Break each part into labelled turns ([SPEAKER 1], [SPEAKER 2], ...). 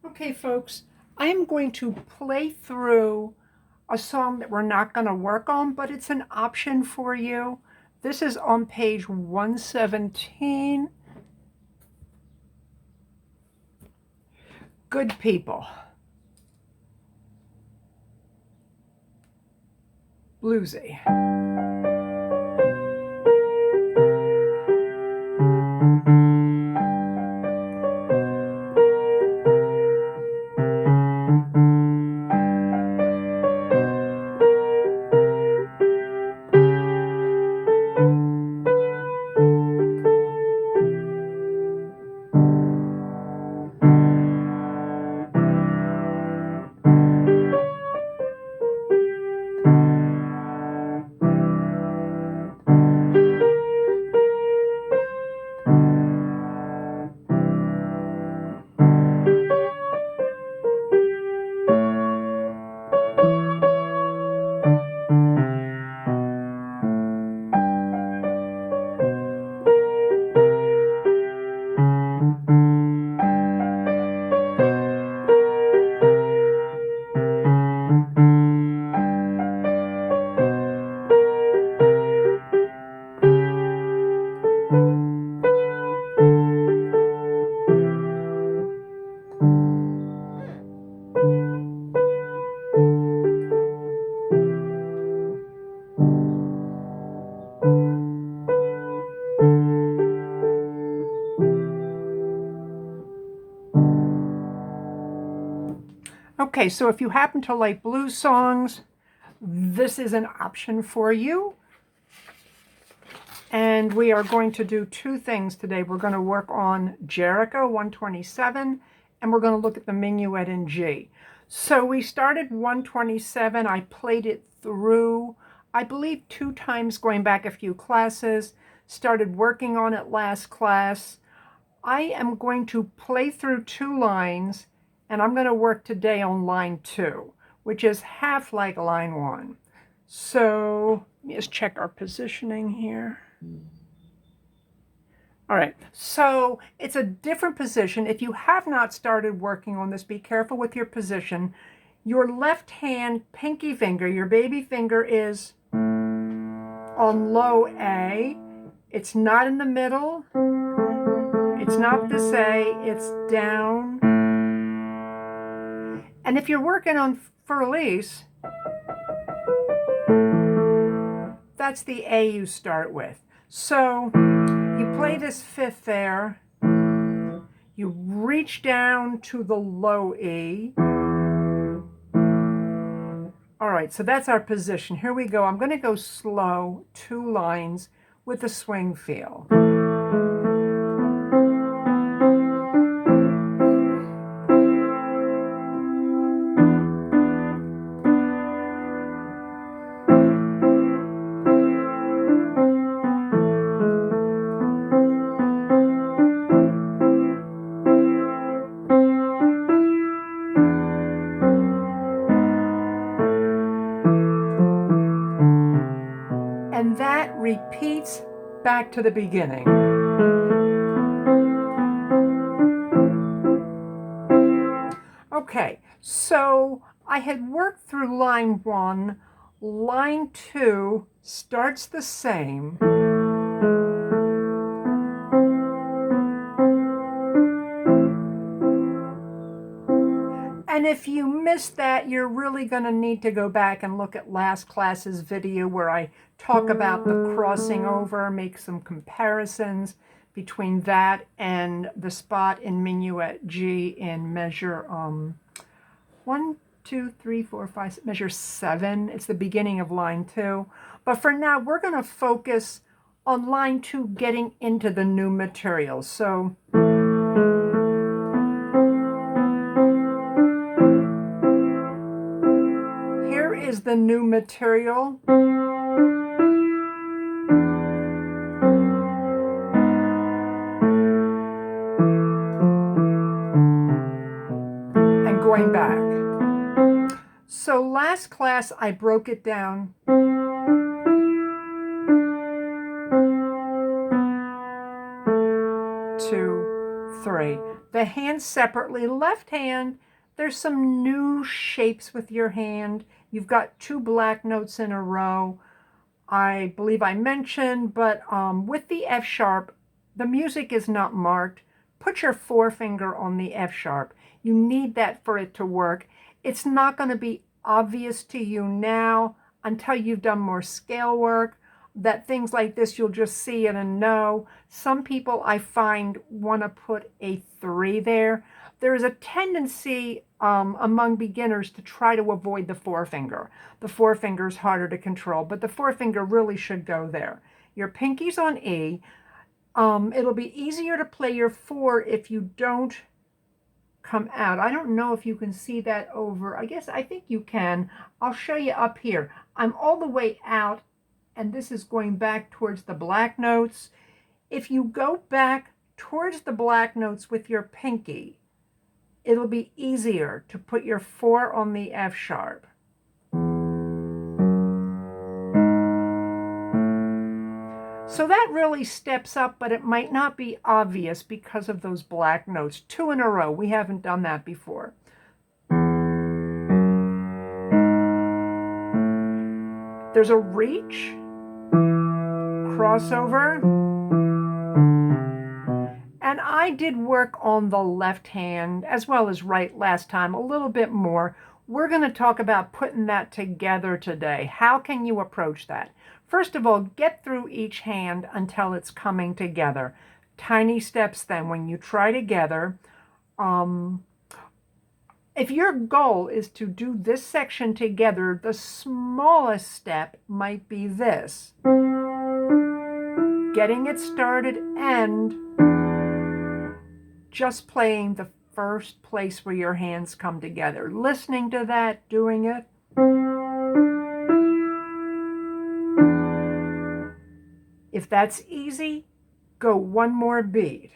[SPEAKER 1] Okay, folks, I am going to play through a song that we're not going to work on, but it's an option for you. This is on page 117. Good People. Bluesy. Okay, so if you happen to like blues songs, this is an option for you. And we are going to do two things today. We're going to work on Jericho 127, and we're going to look at the Minuet in G. So we started 127. I played it through, I believe, 2 times going back a few classes. Started working on it last class. I am going to play through 2 lines, and I'm going to work today on line 2, which is half like line 1. So let me just check our positioning here. All right, so it's a different position. If you have not started working on this, be careful with your position. Your left hand pinky finger, your baby finger, is on low A. It's not in the middle. It's not this A, it's down. And if you're working on Fur-Elise, that's the A you start with. So you play this 5th there, you reach down to the low E. All right, so that's our position. Here we go. I'm going to go slow, 2 lines with a swing feel. And that repeats back to the beginning. Okay, so I had worked through line 1. Line 2 starts the same. And if you missed that, you're really going to need to go back and look at last class's video where I talk about the crossing over, make some comparisons between that and the spot in Minuet G in measure 1, 2, 3, 4, 5, measure 7. It's the beginning of line 2. But for now, we're going to focus on line 2 getting into the new material. So here is the new material. And going back. So last class, I broke it down to 3. The hands separately. Left hand, there's some new shapes with your hand. You've got 2 black notes in a row. I believe I mentioned, but with the F sharp, the music is not marked. Put your forefinger on the F sharp. You need that for it to work. It's not going to be obvious to you now until you've done more scale work, that things like this you'll just see it and know. Some people I find want to put a 3 there. There is a tendency among beginners to try to avoid the forefinger. The forefinger is harder to control, but the forefinger really should go there. Your pinky's on E. It'll be easier to play your 4 if you don't come out. I don't know if you can see that over. I think you can. I'll show you up here. I'm all the way out, and this is going back towards the black notes. If you go back towards the black notes with your pinky, it'll be easier to put your 4 on the F sharp. So that really steps up, but it might not be obvious because of those black notes. 2 in a row. We haven't done that before. There's a reach, crossover, and I did work on the left hand as well as right last time, a little bit more. We're going to talk about putting that together today. How can you approach that? First of all, get through each hand until it's coming together. Tiny steps then when you try together. If your goal is to do this section together, the smallest step might be this. Getting it started and just playing the first place where your hands come together. Listening to that, doing it. If that's easy, go one more beat.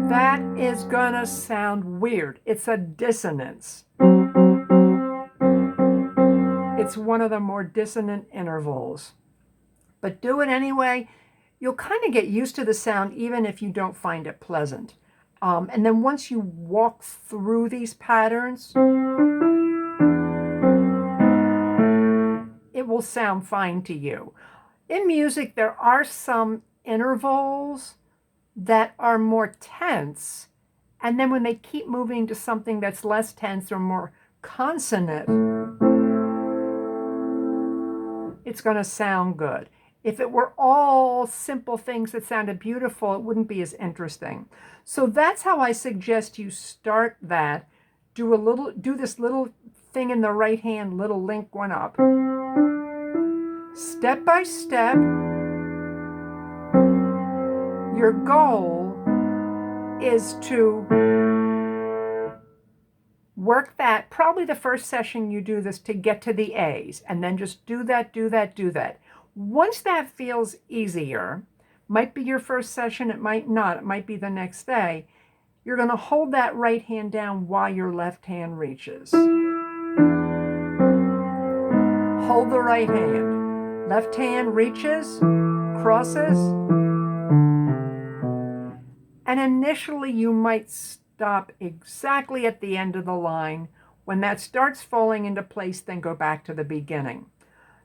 [SPEAKER 1] That is gonna sound weird. It's a dissonance. It's one of the more dissonant intervals. But do it anyway. You'll kind of get used to the sound even if you don't find it pleasant. And then once you walk through these patterns, it will sound fine to you. In music, there are some intervals that are more tense, and then when they keep moving to something that's less tense or more consonant, it's going to sound good. If it were all simple things that sounded beautiful, it wouldn't be as interesting. So that's how I suggest you start that. Do this little thing in the right hand, little link one up. Step by step, your goal is to work that. Probably the first session you do this to get to the A's, and then just do that, do that, do that. Once that feels easier, might be your first session, it might not, it might be the next day, you're going to hold that right hand down while your left hand reaches. Hold the right hand. Left hand reaches, crosses, and initially you might stop exactly at the end of the line. When that starts falling into place, then go back to the beginning.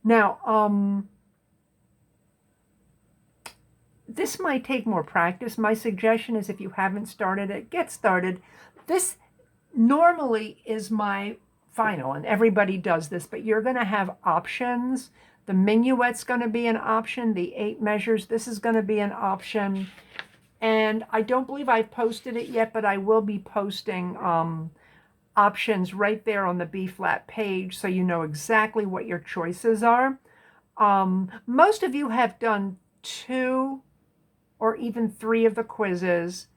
[SPEAKER 1] Now, this might take more practice. My suggestion is if you haven't started it, get started. This normally is my final, and everybody does this, but you're going to have options. The minuet's going to be an option. The 8 measures, this is going to be an option. And I don't believe I've posted it yet, but I will be posting options right there on the B-flat page so you know exactly what your choices are. Most of you have done 2 or even 3 of the quizzes.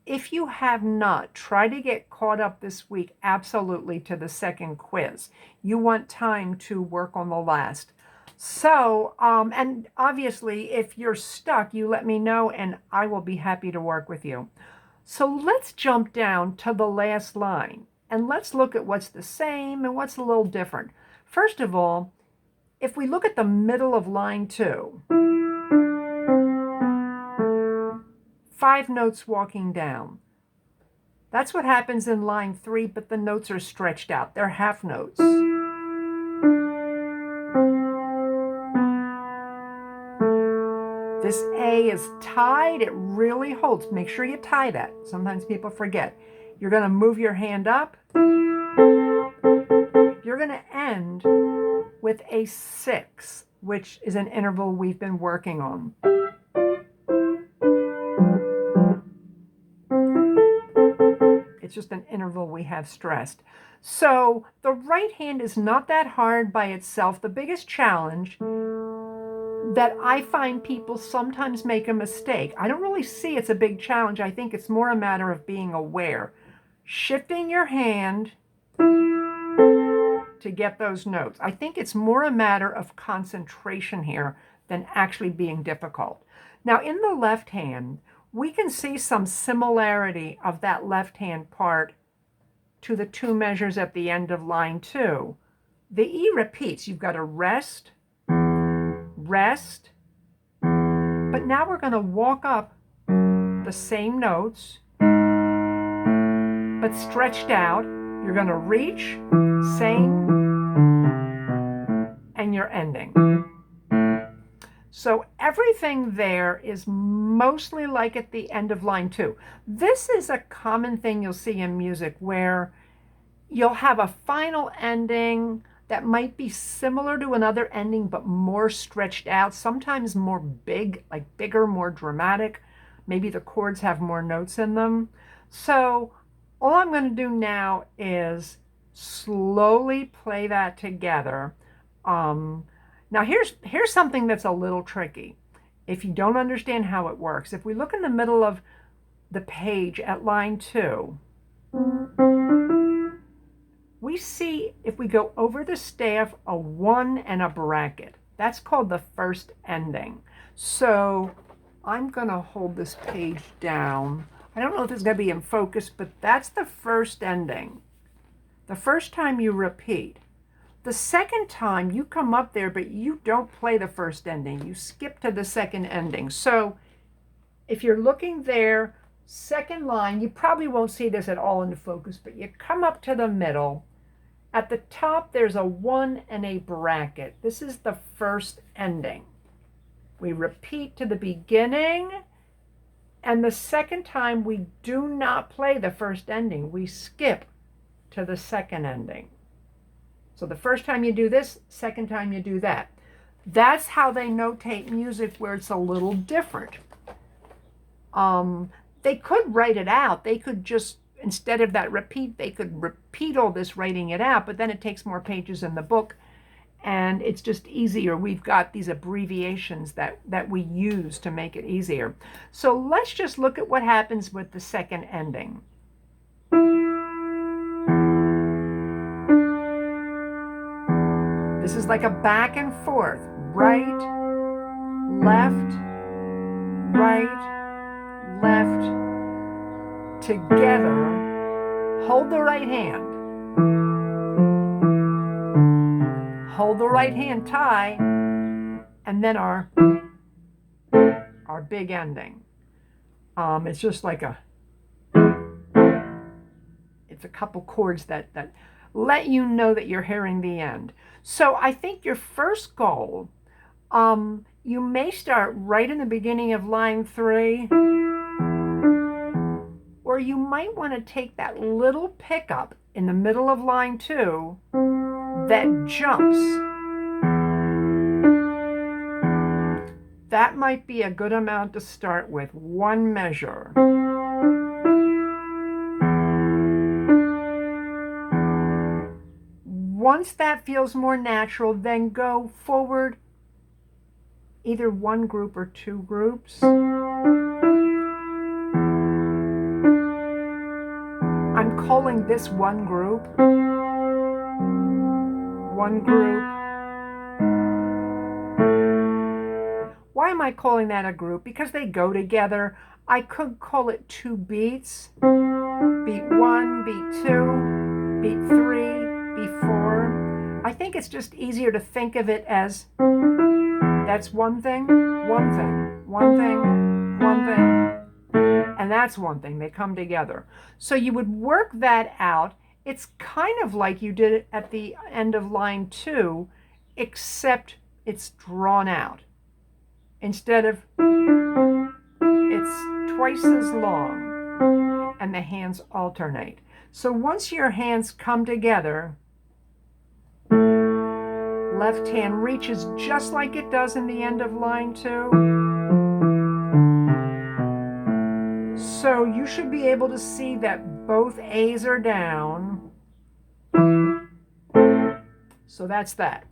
[SPEAKER 1] If you have not, try to get caught up this week absolutely to the second quiz. You want time to work on the last. So, and obviously, if you're stuck, you let me know and I will be happy to work with you. So let's jump down to the last line and let's look at what's the same and what's a little different. First of all, if we look at the middle of line 2, 5 notes walking down. That's what happens in line 3, but the notes are stretched out. They're half notes. This A is tied. It really holds. Make sure you tie that. Sometimes people forget. You're going to move your hand up. You're going to end with a 6, which is an interval we've been working on. It's just an interval we have stressed. So the right hand is not that hard by itself. The biggest challenge that I find people sometimes make a mistake. I don't really see it's a big challenge. I think it's more a matter of being aware. Shifting your hand to get those notes. I think it's more a matter of concentration here than actually being difficult. Now in the left hand, we can see some similarity of that left hand part to the 2 measures at the end of line 2. The E repeats. You've got to rest, rest, but now we're going to walk up the same notes, but stretched out. You're going to reach, same, and you're ending. So everything there is mostly like at the end of line 2. This is a common thing you'll see in music where you'll have a final ending that might be similar to another ending but more stretched out, sometimes more big, like bigger, more dramatic. Maybe the chords have more notes in them. So all I'm going to do now is slowly play that together. Now here's something that's a little tricky. If you don't understand how it works, if we look in the middle of the page at line 2, we see, if we go over the staff, a 1 and a bracket. That's called the first ending. So I'm going to hold this page down. I don't know if it's going to be in focus, but that's the first ending. The first time you repeat. The second time you come up there, but you don't play the first ending. You skip to the second ending. So if you're looking there, second line, you probably won't see this at all in the focus, but you come up to the middle. At the top, there's a 1 and a bracket. This is the first ending. We repeat to the beginning, and the second time we do not play the first ending. We skip to the second ending. So the first time you do this, second time you do that. That's how they notate music where it's a little different. They could write it out. They could just, instead of that repeat, they could repeat all this writing it out, but then it takes more pages in the book and it's just easier. We've got these abbreviations that we use to make it easier. So let's just look at what happens with the second ending. This is like a back and forth, right, left, together. Hold the right hand. Hold the right hand tie, and then our big ending. It's just like it's a couple chords that let you know that you're hearing the end. So I think your first goal, you may start right in the beginning of line 3, or you might want to take that little pickup in the middle of line 2 that jumps. That might be a good amount to start with, 1 measure. Once that feels more natural, then go forward either 1 group or 2 groups. I'm calling this 1 group. 1 group. Why am I calling that a group? Because they go together. I could call it 2 beats. Beat 1, beat 2, beat 3, beat 4. I think it's just easier to think of it as that's one thing, one thing, one thing, one thing, and that's one thing. They come together. So you would work that out. It's kind of like you did it at the end of line 2, except it's drawn out. Instead of, it's twice as long, and the hands alternate. So once your hands come together, left hand reaches just like it does in the end of line 2. So you should be able to see that both A's are down. So that's that.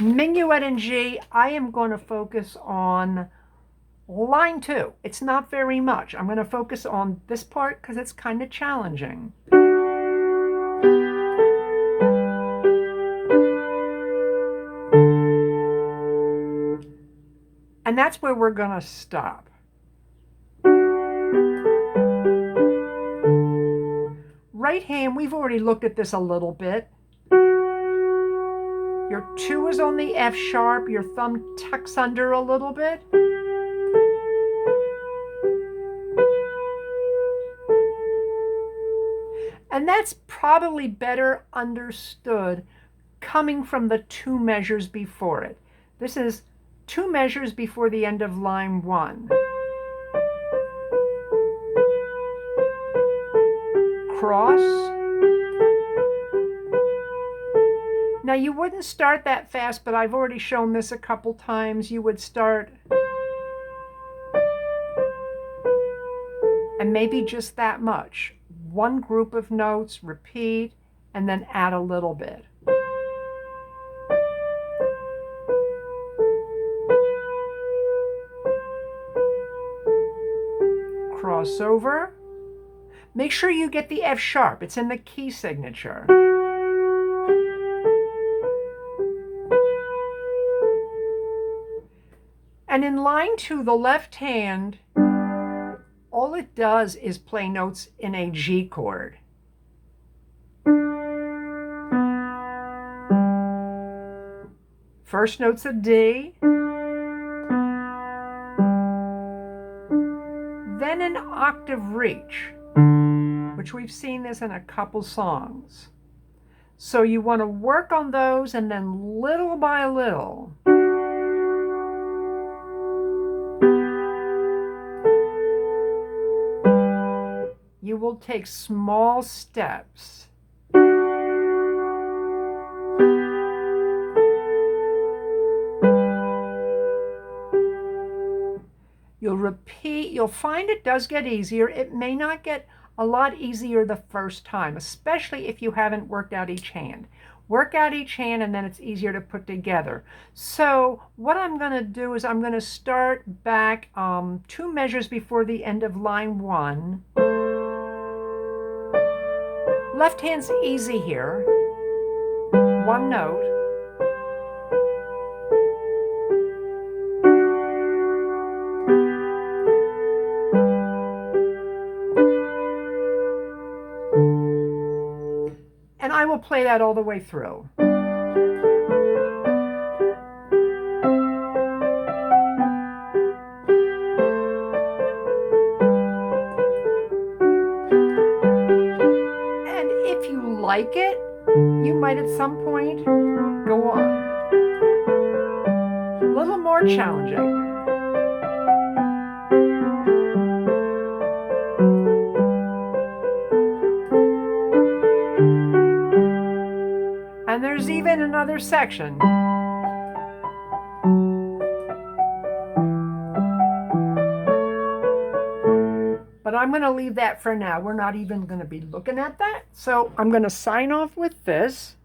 [SPEAKER 1] Minuet in G, I am going to focus on line 2. It's not very much. I'm going to focus on this part because it's kind of challenging. And that's where we're going to stop. Right hand, we've already looked at this a little bit. Your 2 is on the F sharp, your thumb tucks under a little bit. And that's probably better understood coming from the 2 measures before it. This is 2 measures before the end of line 1. Cross. Now you wouldn't start that fast, but I've already shown this a couple times. You would start and maybe just that much. One group of notes, repeat, and then add a little bit. Crossover. Make sure you get the F sharp. It's in the key signature. And in line 2, the left hand, all it does is play notes in a G chord. First note's a D, then an octave reach, which we've seen this in a couple songs. So you want to work on those, and then little by little, you will take small steps. You'll repeat, you'll find it does get easier. It may not get a lot easier the first time, especially if you haven't worked out each hand. Work out each hand and then it's easier to put together. So what I'm going to do is I'm going to start back 2 measures before the end of line 1. Left hand's easy here. 1 note. And I will play that all the way through. And if you like it, you might at some point go on. A little more challenging. And there's even another section. But I'm going to leave that for now. We're not even going to be looking at that. So I'm going to sign off with this.